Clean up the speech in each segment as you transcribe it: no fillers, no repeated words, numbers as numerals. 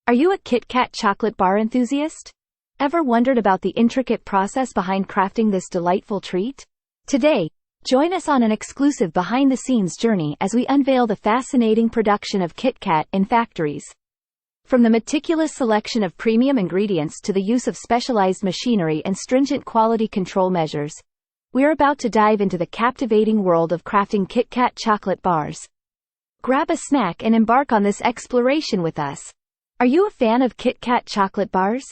Are you a KitKat chocolate bar enthusiast? Ever wondered about the intricate process behind crafting this delightful treat? Today, join us on an exclusive behind-the-scenes journey as we unveil the fascinating production of KitKat in factories. From the meticulous selection of premium ingredients to the use of specialized machinery and stringent quality control measures, we're about to dive into the captivating world of crafting KitKat chocolate bars. Grab a snack and embark on this exploration with us. Are you a fan of KitKat chocolate bars?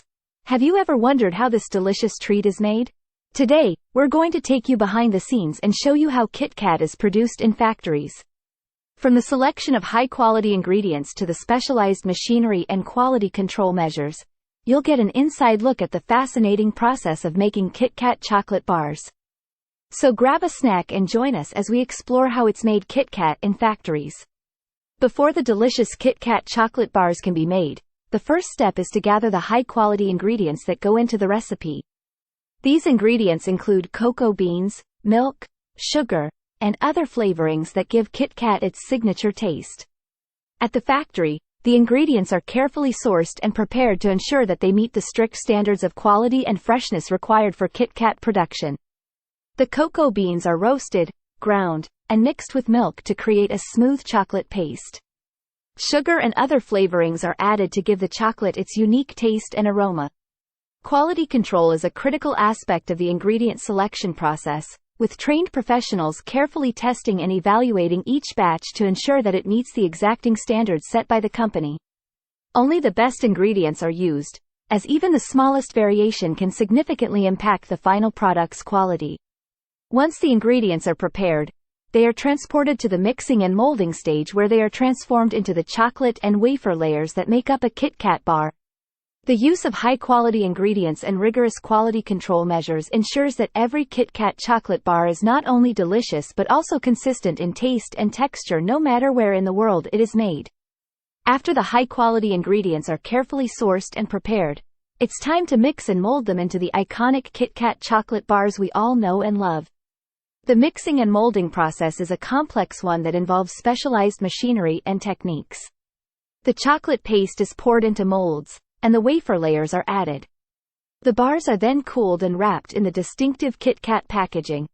Have you ever wondered how this delicious treat is made? Today, we're going to take you behind the scenes and show you how KitKat is produced in factories. From the selection of high-quality ingredients to the specialized machinery and quality control measures, you'll get an inside look at the fascinating process of making KitKat chocolate bars. So grab a snack and join us as we explore how it's made KitKat in factories. Before the delicious KitKat chocolate bars can be made, the first step is to gather the high-quality ingredients that go into the recipe. These ingredients include cocoa beans, milk, sugar, and other flavorings that give KitKat its signature taste. At the factory, the ingredients are carefully sourced and prepared to ensure that they meet the strict standards of quality and freshness required for KitKat production. The cocoa beans are roasted, ground, and mixed with milk to create a smooth chocolate paste. Sugar and other flavorings are added to give the chocolate its unique taste and aroma. Quality control is a critical aspect of the ingredient selection process, with trained professionals carefully testing and evaluating each batch to ensure that it meets the exacting standards set by the company. Only the best ingredients are used, as even the smallest variation can significantly impact the final product's quality. Once the ingredients are prepared, they are transported to the mixing and molding stage where they are transformed into the chocolate and wafer layers that make up a KitKat bar. The use of high-quality ingredients and rigorous quality control measures ensures that every KitKat chocolate bar is not only delicious but also consistent in taste and texture no matter where in the world it is made. After the high-quality ingredients are carefully sourced and prepared, it's time to mix and mold them into the iconic KitKat chocolate bars we all know and love. The mixing and molding process is a complex one that involves specialized machinery and techniques. The chocolate paste is poured into molds, and the wafer layers are added. The bars are then cooled and wrapped in the distinctive KitKat packaging.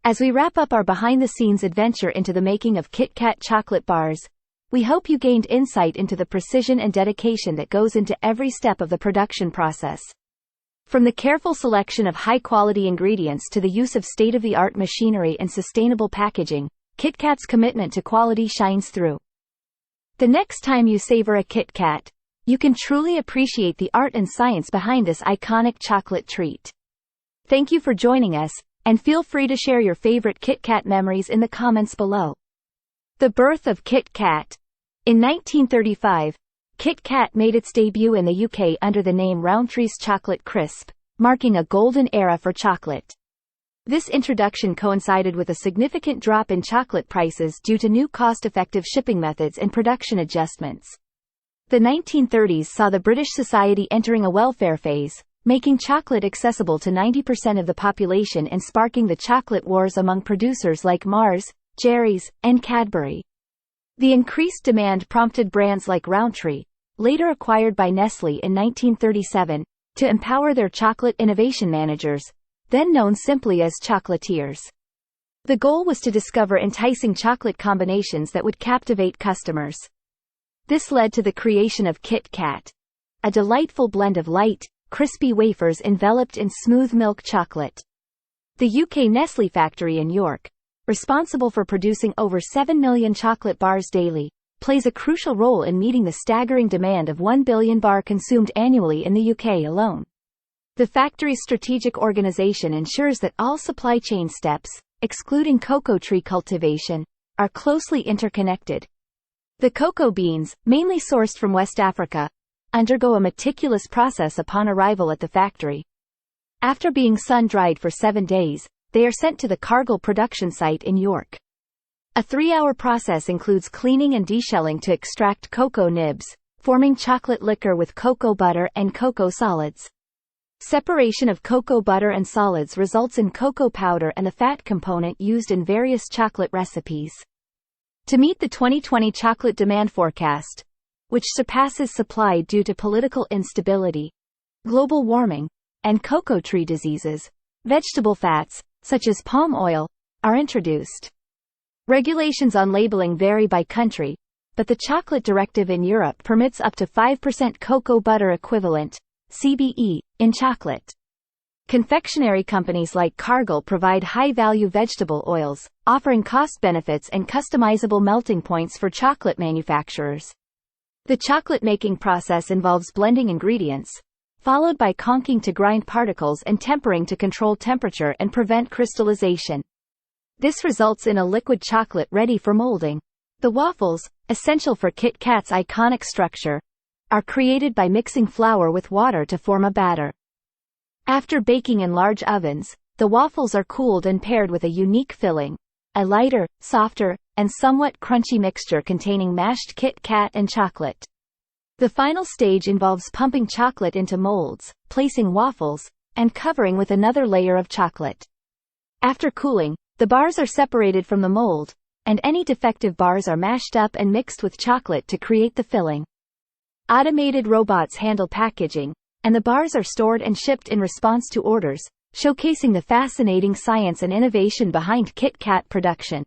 As we wrap up our behind-the-scenes adventure into the making of KitKat chocolate bars, we hope you gained insight into the precision and dedication that goes into every step of the production process. From the careful selection of high-quality ingredients to the use of state-of-the-art machinery and sustainable packaging, KitKat's commitment to quality shines through. The next time you savor a KitKat, you can truly appreciate the art and science behind this iconic chocolate treat. Thank you for joining us, and feel free to share your favorite KitKat memories in the comments below. The birth of KitKat. In 1935, KitKat made its debut in the UK under the name Rowntree's Chocolate Crisp, marking a golden era for chocolate. This introduction coincided with a significant drop in chocolate prices due to new cost-effective shipping methods and production adjustments. The 1930s saw the British society entering a welfare phase, making chocolate accessible to 90% of the population and sparking the chocolate wars among producers like Mars, Jerry's, and Cadbury. The increased demand prompted brands like Rowntree, later acquired by Nestle in 1937, to empower their chocolate innovation managers, then known simply as chocolatiers. The goal was to discover enticing chocolate combinations that would captivate customers. This led to the creation of KitKat, a delightful blend of light, crispy wafers enveloped in smooth milk chocolate. The UK Nestle factory in York, responsible for producing over 7 million chocolate bars daily, plays a crucial role in meeting the staggering demand of 1 billion bar consumed annually in the UK alone. The factory's strategic organization ensures that all supply chain steps, excluding cocoa tree cultivation, are closely interconnected. The cocoa beans, mainly sourced from West Africa, undergo a meticulous process upon arrival at the factory. After being sun-dried for 7 days, they are sent to the Cargill production site in York. A 3-hour process includes cleaning and deshelling to extract cocoa nibs, forming chocolate liquor with cocoa butter and cocoa solids. Separation of cocoa butter and solids results in cocoa powder and the fat component used in various chocolate recipes. To meet the 2020 chocolate demand forecast, which surpasses supply due to political instability, global warming, and cocoa tree diseases. Vegetable fats, such as palm oil, are introduced. Regulations on labeling vary by country, but the chocolate directive in Europe permits up to 5% cocoa butter equivalent, CBE, in chocolate. Confectionery companies like Cargill provide high-value vegetable oils, offering cost benefits and customizable melting points for chocolate manufacturers. The chocolate-making process involves blending ingredients, followed by conking to grind particles and tempering to control temperature and prevent crystallization. This results in a liquid chocolate ready for molding. The waffles, essential for KitKat's iconic structure, are created by mixing flour with water to form a batter. After baking in large ovens, the waffles are cooled and paired with a unique filling, a lighter, softer, and somewhat crunchy mixture containing mashed KitKat and chocolate. The final stage involves pumping chocolate into molds, placing waffles, and covering with another layer of chocolate. After cooling, the bars are separated from the mold, and any defective bars are mashed up and mixed with chocolate to create the filling. Automated robots handle packaging, and the bars are stored and shipped in response to orders, showcasing the fascinating science and innovation behind KitKat production.